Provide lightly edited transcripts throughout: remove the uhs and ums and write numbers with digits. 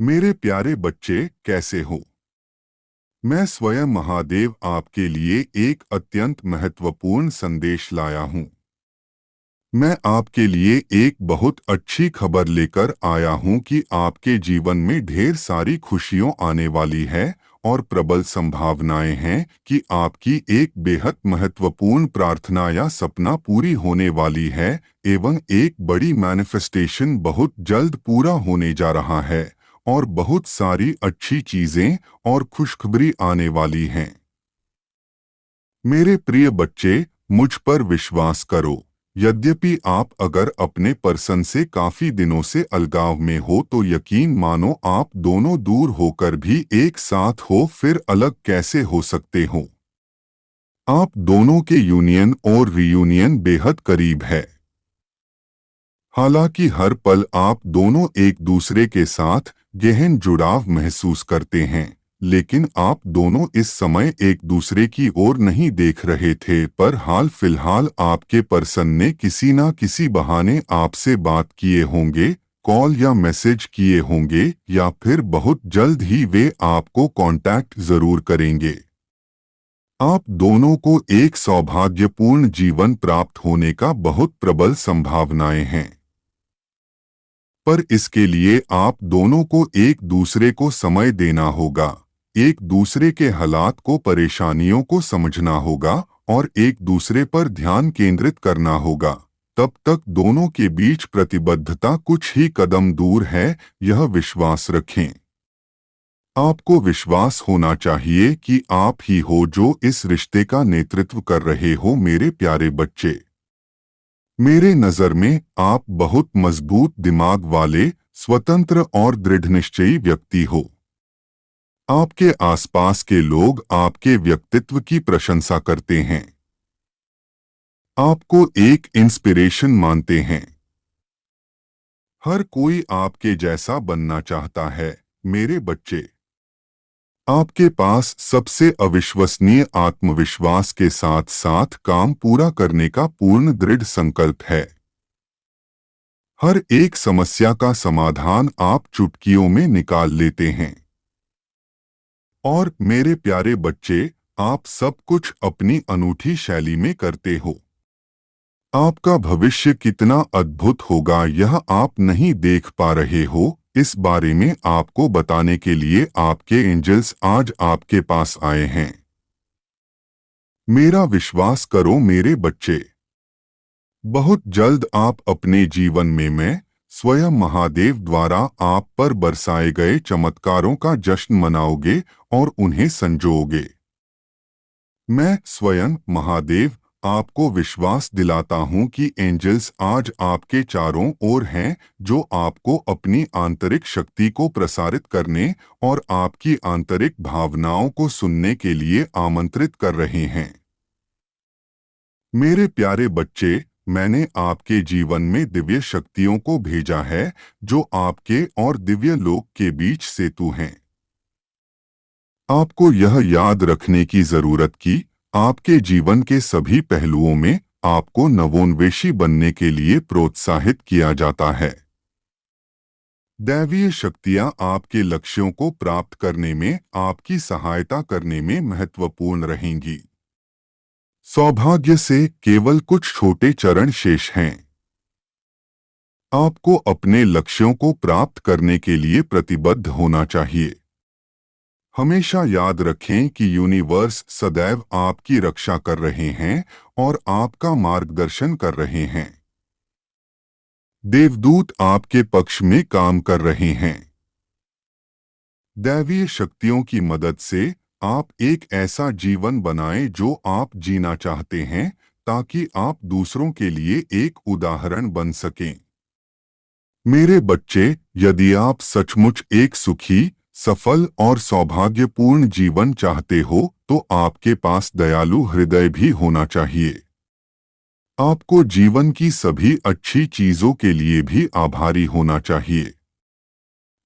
मेरे प्यारे बच्चे, कैसे हो? मैं स्वयं महादेव आपके लिए एक अत्यंत महत्वपूर्ण संदेश लाया हूं। मैं आपके लिए एक बहुत अच्छी खबर लेकर आया हूं कि आपके जीवन में ढेर सारी खुशियां आने वाली है और प्रबल संभावनाएं हैं कि आपकी एक बेहद महत्वपूर्ण प्रार्थना या सपना पूरी होने वाली है एवं एक बड़ी मैनिफेस्टेशन बहुत जल्द पूरा होने जा रहा है और बहुत सारी अच्छी चीजें और खुशखबरी आने वाली हैं। मेरे प्रिय बच्चे, मुझ पर विश्वास करो। यद्यपि आप अगर अपने पर्सन से काफी दिनों से अलगाव में हो तो यकीन मानो आप दोनों दूर होकर भी एक साथ हो, फिर अलग कैसे हो सकते हो। आप दोनों के यूनियन और रियूनियन बेहद करीब है। हालांकि हर पल आप दोनों एक दूसरे के साथ गहन जुड़ाव महसूस करते हैं, लेकिन आप दोनों इस समय एक दूसरे की ओर नहीं देख रहे थे, पर हाल फिलहाल आपके पर्सन ने किसी ना किसी बहाने आपसे बात किए होंगे, कॉल या मैसेज किए होंगे या फिर बहुत जल्द ही वे आपको कांटेक्ट जरूर करेंगे। आप दोनों को एक सौभाग्यपूर्ण जीवन प्राप्त होने का बहुत प्रबल संभावनाएं हैं। पर इसके लिए आप दोनों को एक दूसरे को समय देना होगा, एक दूसरे के हालात को, परेशानियों को समझना होगा और एक दूसरे पर ध्यान केंद्रित करना होगा। तब तक दोनों के बीच प्रतिबद्धता कुछ ही कदम दूर है, यह विश्वास रखें। आपको विश्वास होना चाहिए कि आप ही हो जो इस रिश्ते का नेतृत्व कर रहे हो। मेरे प्यारे बच्चे, मेरे नज़र में आप बहुत मजबूत दिमाग वाले, स्वतंत्र और दृढ़निश्चयी व्यक्ति हो। आपके आसपास के लोग आपके व्यक्तित्व की प्रशंसा करते हैं, आपको एक इंस्पिरेशन मानते हैं। हर कोई आपके जैसा बनना चाहता है। मेरे बच्चे, आपके पास सबसे अविश्वसनीय आत्मविश्वास के साथ साथ काम पूरा करने का पूर्ण दृढ़ संकल्प है। हर एक समस्या का समाधान आप चुटकियों में निकाल लेते हैं। और मेरे प्यारे बच्चे, आप सब कुछ अपनी अनूठी शैली में करते हो। आपका भविष्य कितना अद्भुत होगा यह आप नहीं देख पा रहे हो, इस बारे में आपको बताने के लिए आपके एंजल्स आज आपके पास आए हैं। मेरा विश्वास करो मेरे बच्चे, बहुत जल्द आप अपने जीवन में मैं स्वयं महादेव द्वारा आप पर बरसाए गए चमत्कारों का जश्न मनाओगे और उन्हें संजोओगे। मैं स्वयं महादेव आपको विश्वास दिलाता हूं कि एंजल्स आज आपके चारों ओर हैं, जो आपको अपनी आंतरिक शक्ति को प्रसारित करने और आपकी आंतरिक भावनाओं को सुनने के लिए आमंत्रित कर रहे हैं। मेरे प्यारे बच्चे, मैंने आपके जीवन में दिव्य शक्तियों को भेजा है, जो आपके और दिव्य लोक के बीच सेतु हैं। आपको यह याद रखने की जरूरत कि आपके जीवन के सभी पहलुओं में आपको नवोन्वेषी बनने के लिए प्रोत्साहित किया जाता है। दैवीय शक्तियां आपके लक्ष्यों को प्राप्त करने में आपकी सहायता करने में महत्वपूर्ण रहेंगी। सौभाग्य से केवल कुछ छोटे चरण शेष हैं। आपको अपने लक्ष्यों को प्राप्त करने के लिए प्रतिबद्ध होना चाहिए। हमेशा याद रखें कि यूनिवर्स सदैव आपकी रक्षा कर रहे हैं और आपका मार्गदर्शन कर रहे हैं। देवदूत आपके पक्ष में काम कर रहे हैं। दैवीय शक्तियों की मदद से आप एक ऐसा जीवन बनाएं जो आप जीना चाहते हैं, ताकि आप दूसरों के लिए एक उदाहरण बन सकें। मेरे बच्चे, यदि आप सचमुच एक सुखी, सफल और सौभाग्यपूर्ण जीवन चाहते हो तो आपके पास दयालु हृदय भी होना चाहिए। आपको जीवन की सभी अच्छी चीजों के लिए भी आभारी होना चाहिए।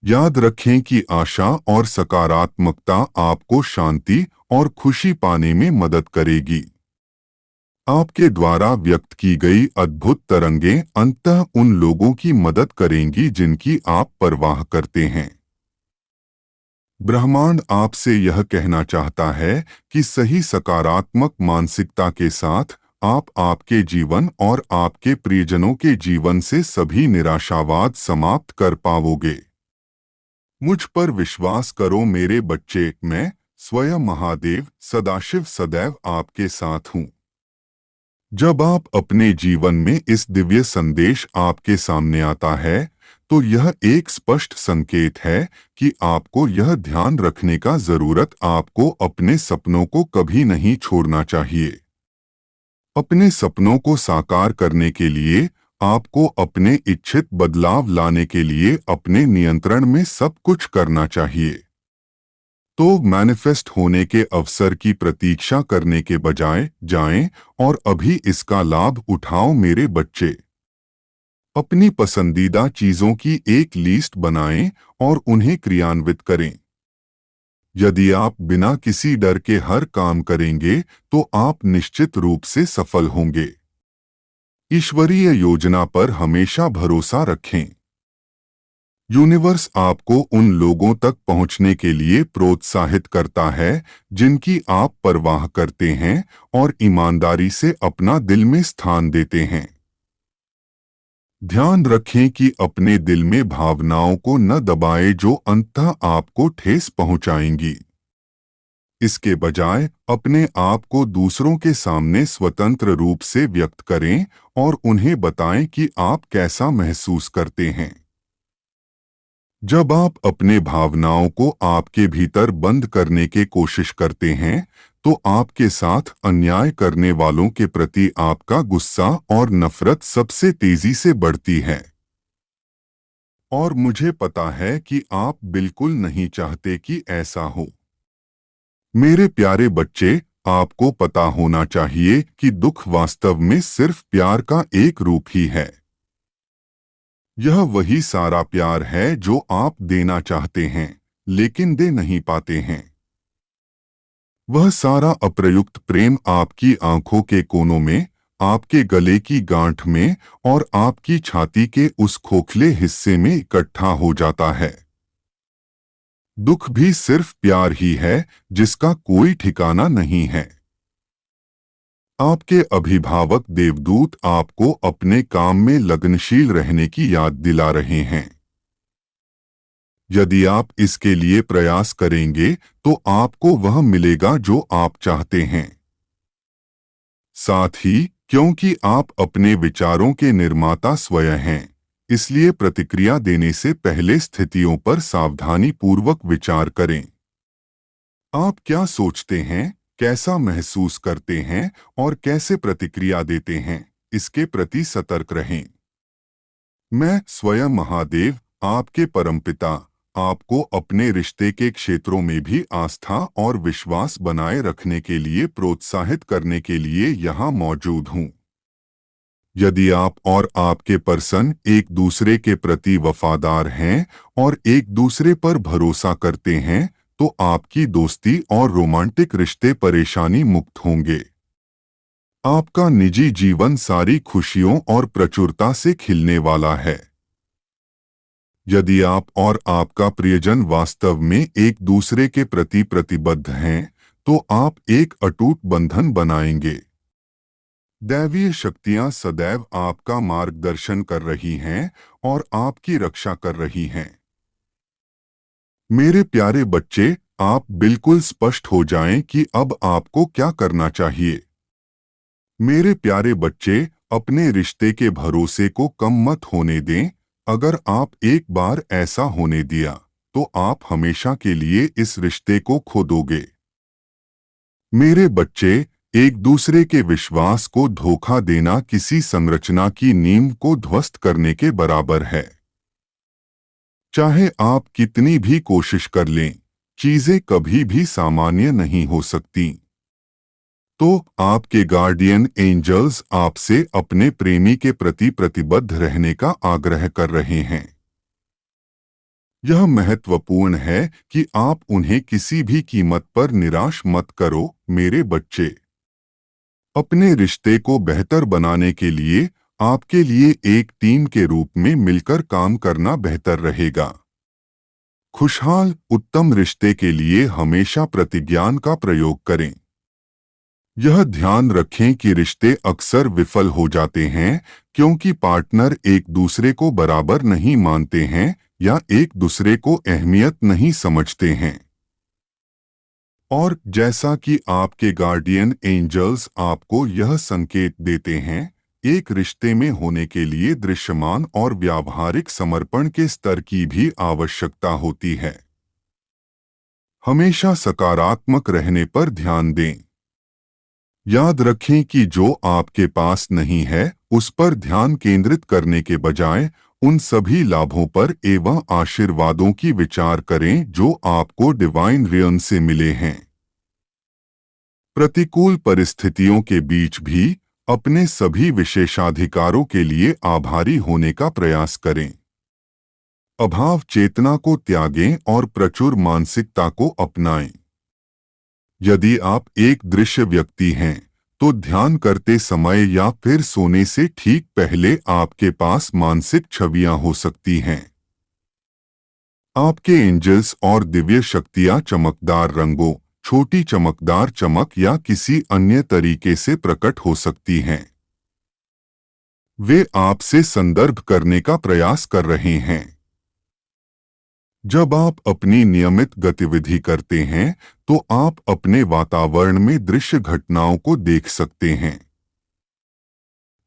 याद रखें कि आशा और सकारात्मकता आपको शांति और खुशी पाने में मदद करेगी। आपके द्वारा व्यक्त की गई अद्भुत तरंगें अंततः उन लोगों की मदद करेंगी जिनकी आप परवाह करते हैं। ब्रह्मांड आपसे यह कहना चाहता है कि सही सकारात्मक मानसिकता के साथ आप आपके जीवन और आपके प्रियजनों के जीवन से सभी निराशावाद समाप्त कर पाओगे। मुझ पर विश्वास करो मेरे बच्चे, मैं स्वयं महादेव सदाशिव सदैव आपके साथ हूँ। जब आप अपने जीवन में इस दिव्य संदेश आपके सामने आता है, तो यह एक स्पष्ट संकेत है कि आपको यह ध्यान रखने का जरूरत आपको अपने सपनों को कभी नहीं छोड़ना चाहिए। अपने सपनों को साकार करने के लिए आपको अपने इच्छित बदलाव लाने के लिए अपने नियंत्रण में सब कुछ करना चाहिए। तो मैनिफेस्ट होने के अवसर की प्रतीक्षा करने के बजाय जाएं और अभी इसका लाभ उठाओ मेरे बच्चे। अपनी पसंदीदा चीजों की एक लिस्ट बनाएं और उन्हें क्रियान्वित करें। यदि आप बिना किसी डर के हर काम करेंगे तो आप निश्चित रूप से सफल होंगे। ईश्वरीय योजना पर हमेशा भरोसा रखें। यूनिवर्स आपको उन लोगों तक पहुंचने के लिए प्रोत्साहित करता है जिनकी आप परवाह करते हैं और ईमानदारी से अपना दिल में स्थान देते हैं। ध्यान रखें कि अपने दिल में भावनाओं को न दबाएं जो अंततः आपको ठेस पहुंचाएंगी। इसके बजाय अपने आप को दूसरों के सामने स्वतंत्र रूप से व्यक्त करें और उन्हें बताएं कि आप कैसा महसूस करते हैं। जब आप अपने भावनाओं को आपके भीतर बंद करने की कोशिश करते हैं, तो आपके साथ अन्याय करने वालों के प्रति आपका गुस्सा और नफरत सबसे तेजी से बढ़ती है। और मुझे पता है कि आप बिल्कुल नहीं चाहते कि ऐसा हो। मेरे प्यारे बच्चे, आपको पता होना चाहिए कि दुख वास्तव में सिर्फ प्यार का एक रूप ही है। यह वही सारा प्यार है जो आप देना चाहते हैं, लेकिन दे नहीं पाते हैं। वह सारा अप्रयुक्त प्रेम आपकी आंखों के कोनों में, आपके गले की गांठ में और आपकी छाती के उस खोखले हिस्से में इकट्ठा हो जाता है। दुख भी सिर्फ प्यार ही है जिसका कोई ठिकाना नहीं है। आपके अभिभावक देवदूत आपको अपने काम में लगनशील रहने की याद दिला रहे हैं। यदि आप इसके लिए प्रयास करेंगे तो आपको वह मिलेगा जो आप चाहते हैं। साथ ही क्योंकि आप अपने विचारों के निर्माता स्वयं हैं, इसलिए प्रतिक्रिया देने से पहले स्थितियों पर सावधानी पूर्वक विचार करें। आप क्या सोचते हैं, कैसा महसूस करते हैं और कैसे प्रतिक्रिया देते हैं, इसके प्रति सतर्क रहें। मैं स्वयं महादेव, आपके परमपिता, आपको अपने रिश्ते के क्षेत्रों में भी आस्था और विश्वास बनाए रखने के लिए प्रोत्साहित करने के लिए यहाँ मौजूद हूँ। यदि आप और आपके पर्सन एक दूसरे के प्रति वफादार हैं और एक दूसरे पर भरोसा करते हैं, तो आपकी दोस्ती और रोमांटिक रिश्ते परेशानी मुक्त होंगे। आपका निजी जीवन सारी खुशियों और प्रचुरता से खिलने वाला है। यदि आप और आपका प्रियजन वास्तव में एक दूसरे के प्रति प्रतिबद्ध हैं, तो आप एक अटूट बंधन बनाएंगे। दैवीय शक्तियां सदैव आपका मार्गदर्शन कर रही हैं और आपकी रक्षा कर रही हैं। मेरे प्यारे बच्चे, आप बिल्कुल स्पष्ट हो जाएं कि अब आपको क्या करना चाहिए। मेरे प्यारे बच्चे, अपने रिश्ते के भरोसे को कम मत होने दें। अगर आप एक बार ऐसा होने दिया, तो आप हमेशा के लिए इस रिश्ते को खो दोगे। मेरे बच्चे, एक दूसरे के विश्वास को धोखा देना किसी संरचना की नींव को ध्वस्त करने के बराबर है। चाहे आप कितनी भी कोशिश कर लें, चीजें कभी भी सामान्य नहीं हो सकती। तो आपके गार्डियन एंजल्स आपसे अपने प्रेमी के प्रति प्रतिबद्ध रहने का आग्रह कर रहे हैं। यह महत्वपूर्ण है कि आप उन्हें किसी भी कीमत पर निराश मत करो मेरे बच्चे। अपने रिश्ते को बेहतर बनाने के लिए आपके लिए एक टीम के रूप में मिलकर काम करना बेहतर रहेगा। खुशहाल उत्तम रिश्ते के लिए हमेशा प्रतिज्ञान का प्रयोग करें। यह ध्यान रखें कि रिश्ते अक्सर विफल हो जाते हैं क्योंकि पार्टनर एक दूसरे को बराबर नहीं मानते हैं या एक दूसरे को अहमियत नहीं समझते हैं। और जैसा कि आपके गार्डियन एंजल्स आपको यह संकेत देते हैं, एक रिश्ते में होने के लिए दृश्यमान और व्यावहारिक समर्पण के स्तर की भी आवश्यकता होती है। हमेशा सकारात्मक रहने पर ध्यान दें। याद रखें कि जो आपके पास नहीं है, उस पर ध्यान केंद्रित करने के बजाय उन सभी लाभों पर एवं आशीर्वादों की विचार करें जो आपको डिवाइन रियन से मिले हैं। प्रतिकूल परिस्थितियों के बीच भी अपने सभी विशेषाधिकारों के लिए आभारी होने का प्रयास करें। अभाव चेतना को त्यागें और प्रचुर मानसिकता को अपनाएं। यदि आप एक दृश्य व्यक्ति हैं, तो ध्यान करते समय या फिर सोने से ठीक पहले आपके पास मानसिक छवियां हो सकती हैं। आपके एंजल्स और दिव्य शक्तियां चमकदार रंगों, छोटी चमकदार चमक या किसी अन्य तरीके से प्रकट हो सकती हैं। वे आपसे संदर्भ करने का प्रयास कर रहे हैं। जब आप अपनी नियमित गतिविधि करते हैं, तो आप अपने वातावरण में दृश्य घटनाओं को देख सकते हैं।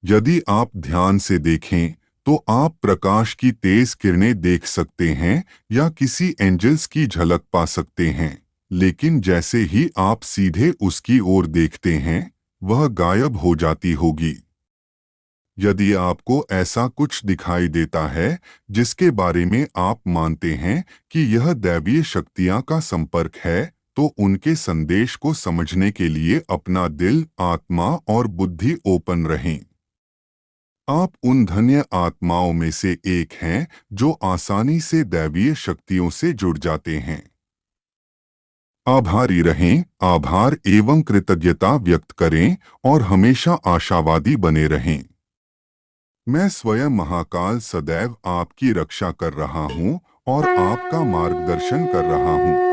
यदि आप ध्यान से देखें, तो आप प्रकाश की तेज किरणें देख सकते हैं या किसी एंजल्स की झलक पा सकते हैं, लेकिन जैसे ही आप सीधे उसकी ओर देखते हैं, वह गायब हो जाती होगी। यदि आपको ऐसा कुछ दिखाई देता है जिसके बारे में आप मानते हैं कि यह दैवीय शक्तियां का संपर्क है, तो उनके संदेश को समझने के लिए अपना दिल, आत्मा और बुद्धि ओपन रहें। आप उन धन्य आत्माओं में से एक हैं जो आसानी से दैवीय शक्तियों से जुड़ जाते हैं। आभारी रहें, आभार एवं कृतज्ञता व्यक्त करें और हमेशा आशावादी बने रहें। मैं स्वयं महाकाल सदैव आपकी रक्षा कर रहा हूँ और आपका मार्गदर्शन कर रहा हूँ।